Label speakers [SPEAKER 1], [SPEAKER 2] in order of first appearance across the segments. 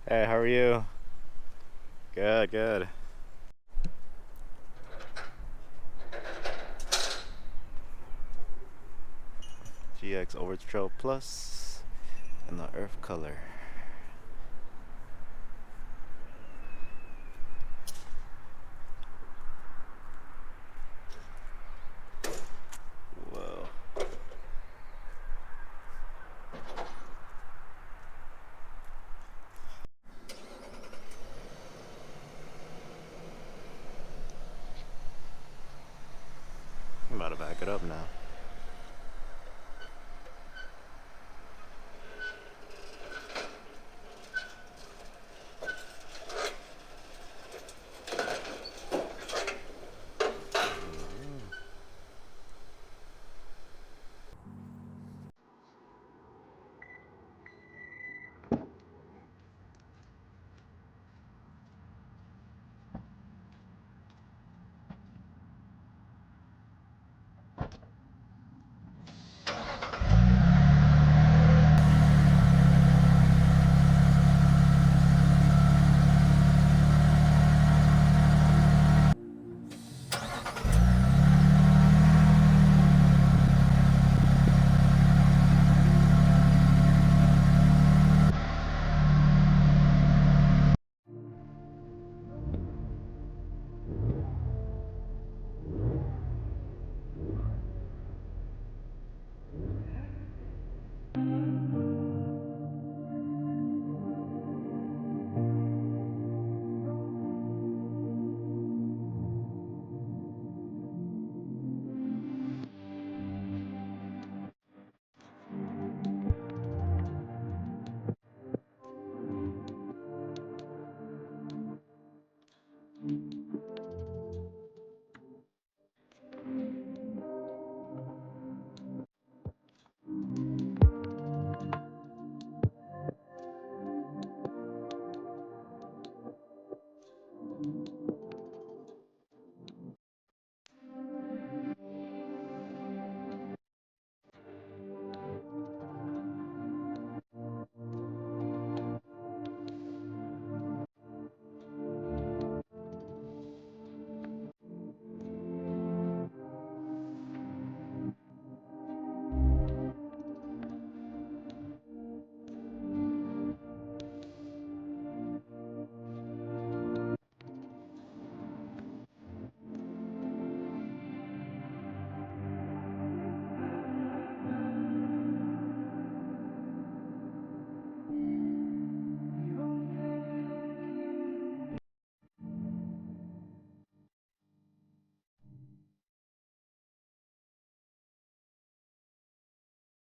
[SPEAKER 1] Hey, how are you? Good, good. GX Overtrail Plus in the earth color. Whoa. I'm about to back it up now.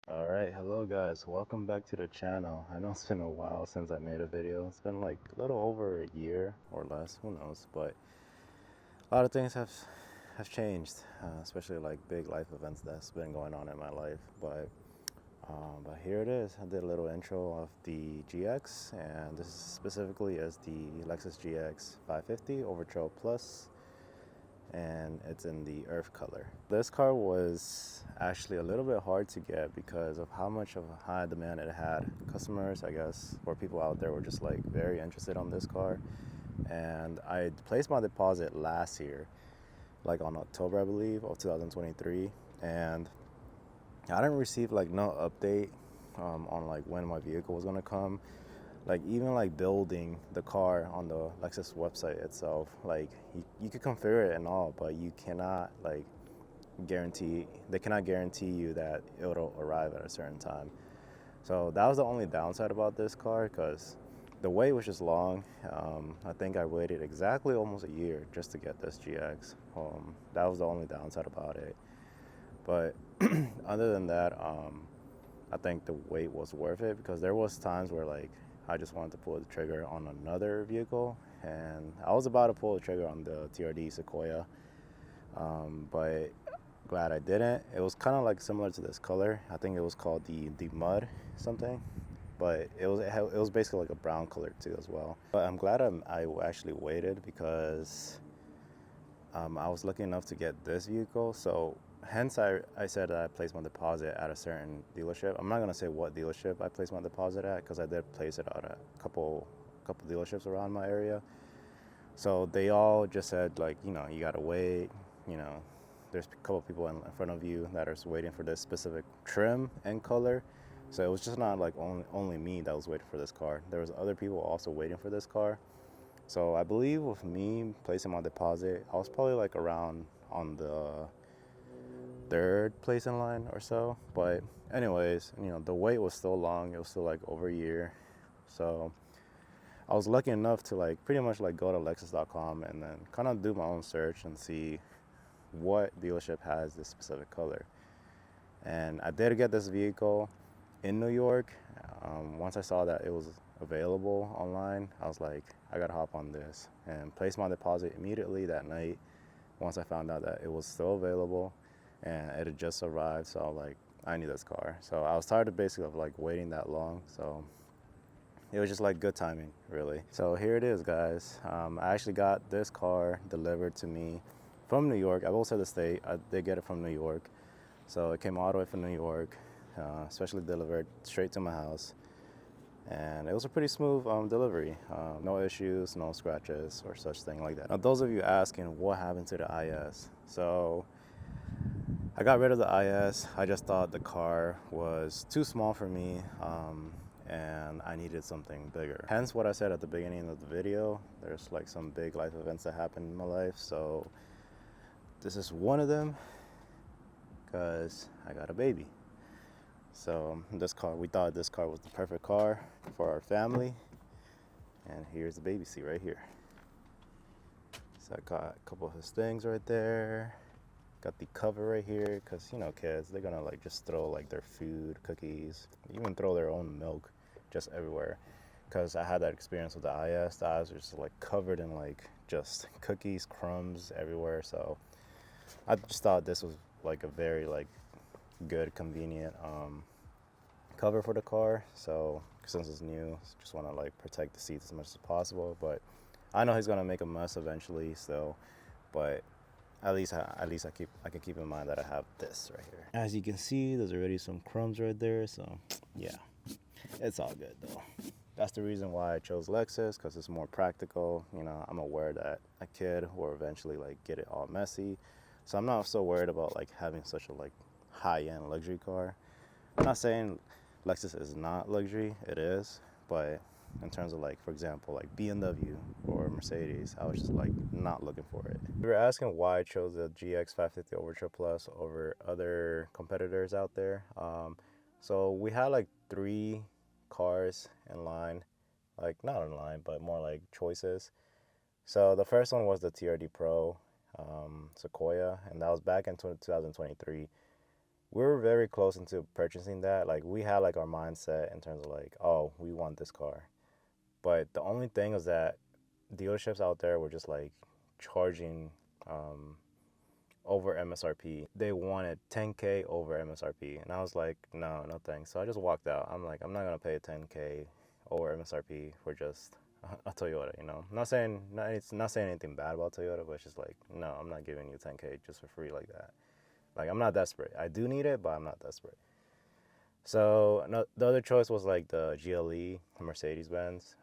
[SPEAKER 1] Alright, hello guys, welcome back to the channel. I know it's been a while since I made a video. It's been like a little over a year or less, who knows, but a lot of things have changed, especially like big life events that's been going on in my life. But here it is. I did a little intro of the GX, and this specifically is the Lexus GX550 Overtrail Plus, and it's in the earth color. This car was actually a little bit hard to get because of how much of a high demand it had. Customers, I guess, or people out there were just like very interested on this car, and I placed my deposit last year, like on October, I believe, of 2023, and I didn't receive like no update on like when my vehicle was gonna come. Like even like building the car on the Lexus website itself, like you could configure it and all, but you cannot like guarantee, they cannot guarantee you that it'll arrive at a certain time. So that was the only downside about this car, because the wait was just long. I think I waited exactly almost a year just to get this GX. That was the only downside about it. But other than that, I think the wait was worth it, because there was times where like I just wanted to pull the trigger on another vehicle, and I was about to pull the trigger on the TRD Sequoia, but glad I didn't. It was kind of like similar to this color. I think it was called the mud something, but it was basically like a brown color too as well. But I'm glad I actually waited, because I was lucky enough to get this vehicle. So hence I said that I placed my deposit at a certain dealership. I'm not gonna say what dealership I placed my deposit at, because I did place it at a couple couple dealerships around my area. So they all just said, like, you know, you gotta wait, you know, there's a couple people in front of you that are waiting for this specific trim and color. So it was just not like only me that was waiting for this car. There was other people also waiting for this car. So I believe with me placing my deposit, I was probably like around on the third place in line or so. But anyways, you know, the wait was still long. It was still like over a year. So I was lucky enough to like pretty much like go to lexus.com and then kind of do my own search and see what dealership has this specific color. And I did get this vehicle in New York. Once I saw that it was available online, I was like, I gotta hop on this and place my deposit immediately that night. Once I found out that it was still available and it had just arrived, so I was like, I need this car. So I was tired of basically of like waiting that long. So it was just like good timing, really. So here it is, guys. I actually got this car delivered to me from New York. I will say the state, I did get it from New York. So it came all the way from New York, especially delivered straight to my house. And it was a pretty smooth delivery. No issues, no scratches or such thing like that. Now, those of you asking what happened to the IS. So I got rid of the IS. I just thought the car was too small for me. And I needed something bigger. Hence what I said at the beginning of the video, there's like some big life events that happened in my life. So this is one of them, because I got a baby. So this car, we thought this car was the perfect car for our family. And here's the baby seat right here. So I got a couple of his things right there. Got the cover right here, because you know, kids, they're gonna like just throw like their food, cookies, even throw their own milk just everywhere. Because I had that experience with the IS. The IS was just like covered in like just cookies, crumbs everywhere. So I just thought this was like a very like good, convenient cover for the car. So since it's new, just want to like protect the seats as much as possible. But I know he's gonna make a mess eventually. So, but at least I can keep in mind that I have this right here. As you can see, there's already some crumbs right there. So yeah, it's all good though. That's the reason why I chose Lexus, because it's more practical. You know, I'm aware that a kid will eventually like get it all messy. So I'm not so worried about like having such a like high-end luxury car. I'm not saying Lexus is not luxury, it is, but in terms of like, for example, like BMW or Mercedes, I was just like not looking for it. We were asking why I chose the GX550 Overtrail Plus over other competitors out there. So we had like 3 cars in line, like not in line, but more like choices. So the first one was the TRD Pro Sequoia, and that was back in 2023. We were very close into purchasing that. Like we had like our mindset in terms of like, oh, we want this car. But the only thing is that dealerships out there were just like charging over MSRP. They wanted 10K over MSRP, and I was like, no thanks. So I just walked out. I'm like, I'm not gonna pay 10K over MSRP for just a Toyota. You know, I'm not saying anything bad about Toyota, but it's just like, no, I'm not giving you 10K just for free like that. Like, I'm not desperate. I do need it, but I'm not desperate. So no, the other choice was like the GLE, Mercedes-Benz.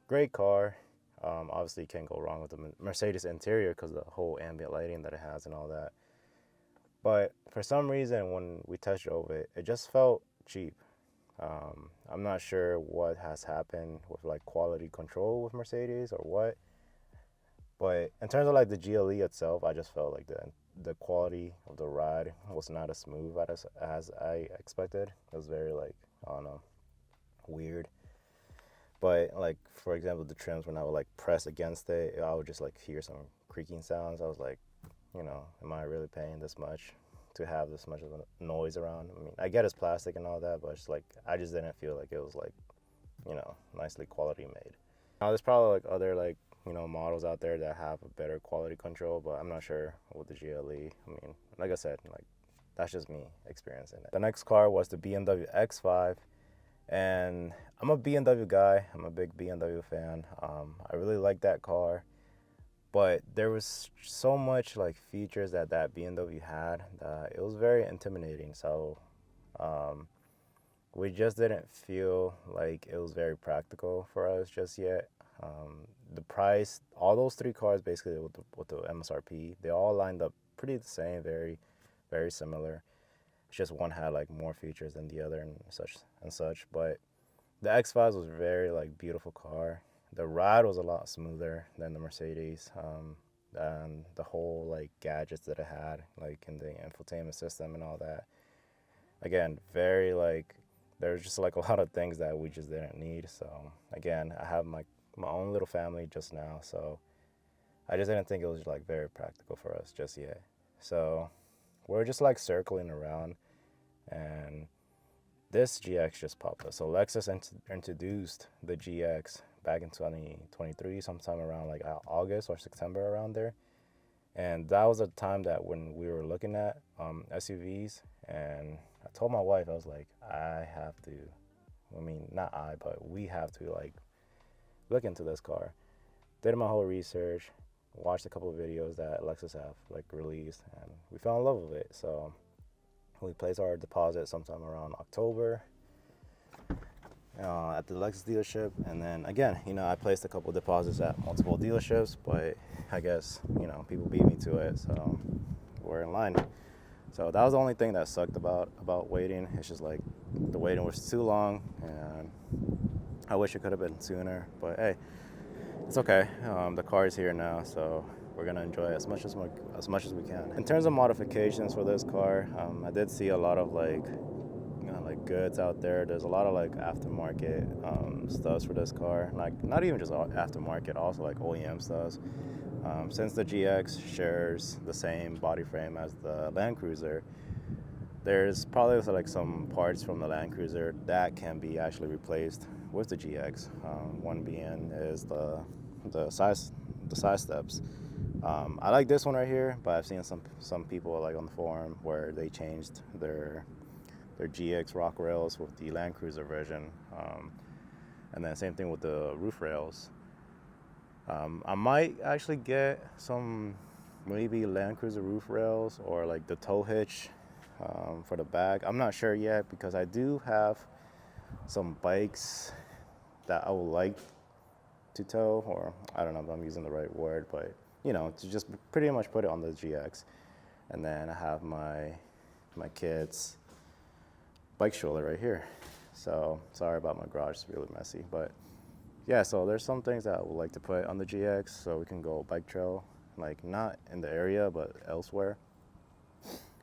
[SPEAKER 1] Great car. Obviously, you can't go wrong with the Mercedes interior because of the whole ambient lighting that it has and all that. But for some reason, when we test drove it, it just felt cheap. I'm not sure what has happened with like quality control with Mercedes or what. But in terms of like the GLE itself, I just felt like the quality of the ride was not as smooth as I expected. It was very like, I don't know, weird. But like, for example, the trims, when I would like press against it, I would just like hear some creaking sounds. I was like, you know, am I really paying this much to have this much of a noise around? I mean, I get it's plastic and all that, but it's like, I just didn't feel like it was like, you know, nicely quality made. Now there's probably like other like, you know, models out there that have a better quality control, but I'm not sure with the GLE. I mean, like I said, like that's just me experiencing it. The next car was the BMW X5, and I'm a BMW guy. I'm a big BMW fan. I really like that car, but there was so much like features that BMW had that it was very intimidating. So we just didn't feel like it was very practical for us just yet. The price, all those three cars basically with the MSRP, they all lined up pretty the same, very similar. It's just one had like more features than the other and such. But the X5 was a very like beautiful car. The ride was a lot smoother than the Mercedes. And the whole like gadgets that it had, like in the infotainment system and all that. Again, very like there's just like a lot of things that we just didn't need. So again, I have my own little family just now, so I just didn't think it was like very practical for us just yet. So we're just like circling around, and this GX just popped up. So Lexus introduced the GX back in 2023, sometime around like August or September around there. And that was a time that when we were looking at SUVs, and I told my wife, I was like, I have to, I mean, not I, but we have to like look into this car. Did my whole research, watched a couple of videos that Lexus have like released, and we fell in love with it. So we placed our deposit sometime around October at the Lexus dealership. And then again, I placed a couple of deposits at multiple dealerships, but I guess, people beat me to it, so we're in line. So that was the only thing that sucked about waiting. It's just like the waiting was too long, and I wish it could have been sooner, but hey, it's okay. The car is here now, so we're gonna enjoy it as much as we can. In terms of modifications for this car, I did see a lot of like goods out there. There's a lot of like aftermarket stuff for this car, like not even just aftermarket, also like OEM stuff. Since the GX shares the same body frame as the Land Cruiser, there's probably like some parts from the Land Cruiser that can be actually replaced with the GX. One being is the side steps. I like this one right here, but I've seen some people like on the forum where they changed their GX rock rails with the Land Cruiser version, and then same thing with the roof rails. I might actually get some maybe Land Cruiser roof rails or like the tow hitch for the back. I'm not sure yet, because I do have some bikes that I would like to tow, or I don't know if I'm using the right word, but to just pretty much put it on the GX. And then I have my kids' bike stroller right here. So sorry about my garage, it's really messy, but yeah, so there's some things that I would like to put on the GX so we can go bike trail, like not in the area, but elsewhere.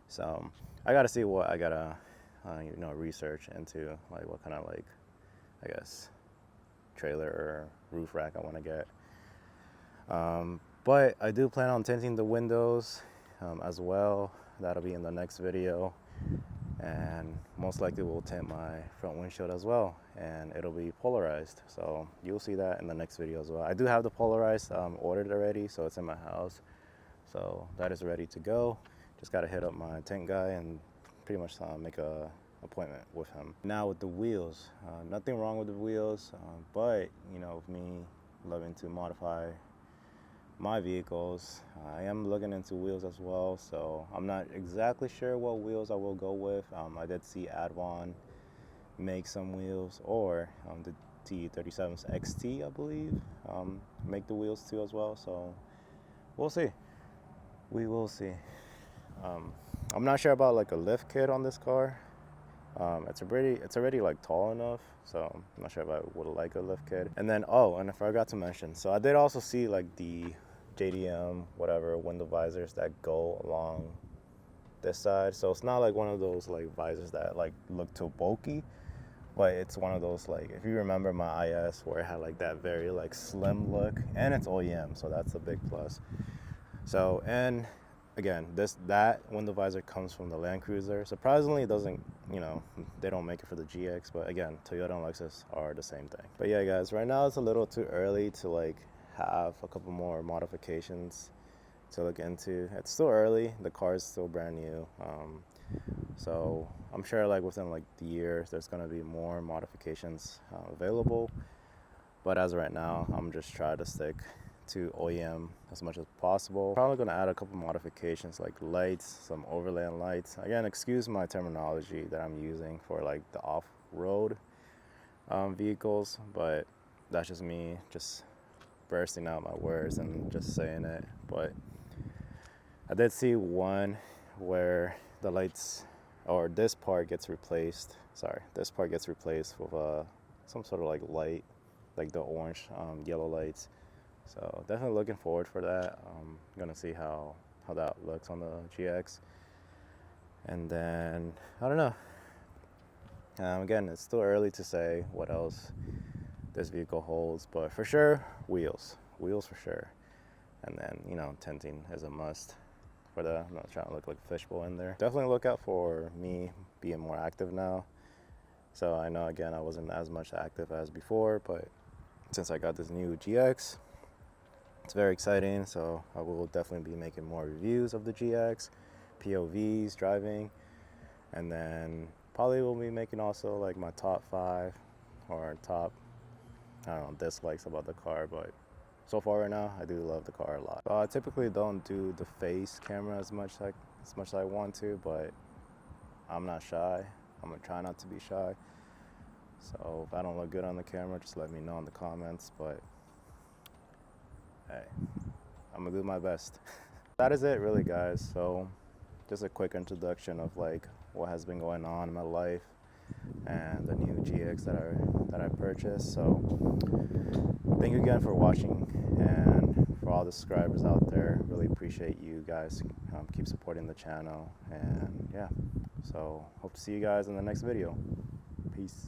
[SPEAKER 1] So I gotta see what I gotta, research into, like what kind of like, I guess, trailer or roof rack I want to get. But I do plan on tinting the windows as well. That'll be in the next video. And most likely we'll tint my front windshield as well, and it'll be polarized, so you'll see that in the next video as well. I do have the polarized ordered already, so it's in my house, so that is ready to go. Just got to hit up my tint guy and pretty much make a appointment with him. Now with the wheels, nothing wrong with the wheels, but with me loving to modify my vehicles, I am looking into wheels as well, so I'm not exactly sure what wheels I will go with. I did see Advon make some wheels, or the T37's XT, I believe, make the wheels too as well, so we'll see. We will see. I'm not sure about like a lift kit on this car. It's already like tall enough, so I'm not sure if I would like a lift kit. And then, and I forgot to mention, so I did also see like the JDM whatever window visors that go along this side. So it's not like one of those like visors that like look too bulky, but it's one of those, like, if you remember my IS where it had like that very like slim look, and it's OEM, so that's a big plus. So, and again, that window visor comes from the Land Cruiser. Surprisingly, it doesn't, they don't make it for the GX, but again, Toyota and Lexus are the same thing. But yeah, guys, right now it's a little too early to like have a couple more modifications to look into. It's still early, the car is still brand new, so I'm sure like within like the year there's gonna be more modifications available, but as of right now I'm just trying to stick to OEM as much as possible. Probably gonna add a couple modifications like lights, some overland lights. Again, excuse my terminology that I'm using for like the off-road vehicles, but that's just me just bursting out my words and just saying it. But I did see one where the lights, or this part gets replaced. Sorry, this part gets replaced with some sort of like light, like the orange, yellow lights. So definitely looking forward for that. I'm gonna see how that looks on the GX. And then I don't know. Again, it's still early to say what else this vehicle holds, but for sure, wheels for sure. And then, you know, tinting is a must for that. I'm not trying to look like a fishbowl in there. Definitely look out for me being more active now. So I know, again, I wasn't as much active as before, but since I got this new GX, it's very exciting. So I will definitely be making more reviews of the GX, POVs, driving, and then probably will be making also like my top 5 or top, I don't know, dislikes about the car. But so far right now, I do love the car a lot. I typically don't do the face camera as much as I want to, but I'm not shy. I'm gonna try not to be shy. So if I don't look good on the camera, just let me know in the comments. But hey, I'm gonna do my best. That is it really, guys. So just a quick introduction of like what has been going on in my life and the new GX that I purchased. So thank you again for watching, and for all the subscribers out there, really appreciate you guys. Keep supporting the channel, and yeah, so hope to see you guys in the next video. Peace.